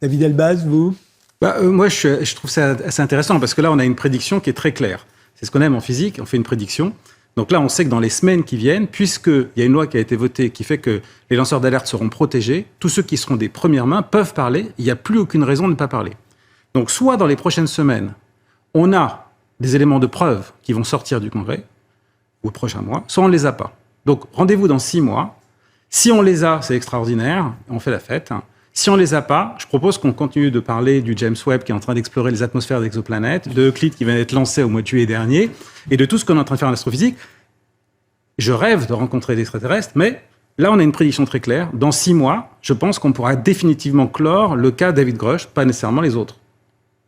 David Elbaz, vous? Moi, je trouve ça assez intéressant parce que là, on a une prédiction qui est très claire. C'est ce qu'on aime en physique, on fait une prédiction. Donc là, on sait que dans les semaines qui viennent, puisqu'il y a une loi qui a été votée qui fait que les lanceurs d'alerte seront protégés, tous ceux qui seront des premières mains peuvent parler, il n'y a plus aucune raison de ne pas parler. Donc soit dans les prochaines semaines, on a des éléments de preuve qui vont sortir du Congrès, ou prochains mois, soit on ne les a pas. Donc rendez-vous dans 6 mois. Si on les a, c'est extraordinaire, on fait la fête. Si on les a pas, je propose qu'on continue de parler du James Webb qui est en train d'explorer les atmosphères d'exoplanètes, de Euclide qui vient d'être lancé au mois de juillet dernier, et de tout ce qu'on est en train de faire en astrophysique. Je rêve de rencontrer des extraterrestres, mais là, on a une prédiction très claire. Dans 6 mois, je pense qu'on pourra définitivement clore le cas David Grush, pas nécessairement les autres,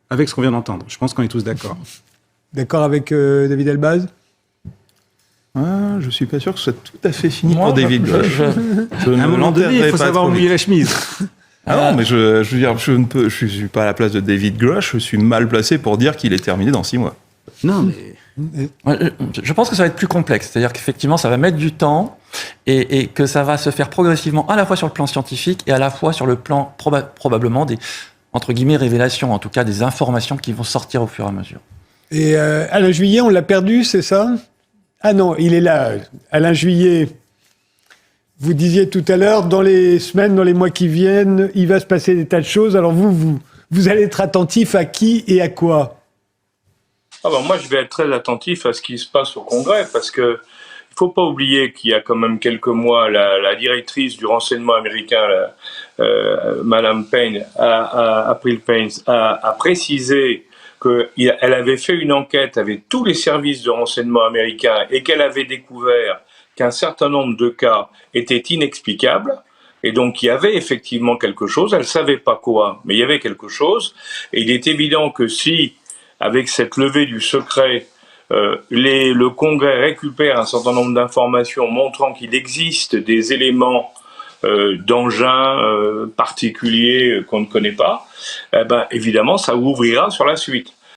avec ce qu'on vient d'entendre. Je pense qu'on est tous d'accord. D'accord avec David Elbaz? Je ne suis pas sûr que ce soit tout à fait fini pour David Grush. À un moment donné, il faut savoir mouiller la chemise. Ah non, mais je veux dire, je suis pas à la place de David Grush, je suis mal placé pour dire qu'il est terminé dans 6 mois. Non, mais... Je pense que ça va être plus complexe. C'est-à-dire qu'effectivement, ça va mettre du temps et que ça va se faire progressivement à la fois sur le plan scientifique et à la fois sur le plan probablement des, entre guillemets, révélations, en tout cas des informations qui vont sortir au fur et à mesure. Et Alain Juillet, on l'a perdu, c'est ça? Ah non, il est là. Alain Juillet, vous disiez tout à l'heure, dans les semaines, dans les mois qui viennent, il va se passer des tas de choses. Alors vous allez être attentif à qui et à quoi? Moi, je vais être très attentif à ce qui se passe au Congrès, parce que il faut pas oublier qu'il y a quand même quelques mois, la directrice du renseignement américain, Madame Payne, April Payne, a précisé qu'elle avait fait une enquête avec tous les services de renseignement américains et qu'elle avait découvert qu'un certain nombre de cas étaient inexplicables. Et donc, il y avait effectivement quelque chose. Elle savait pas quoi, mais il y avait quelque chose. Et il est évident que si, avec cette levée du secret, le Congrès récupère un certain nombre d'informations montrant qu'il existe des éléments d'engins particuliers qu'on ne connaît pas, évidemment, ça ouvrira sur la suite.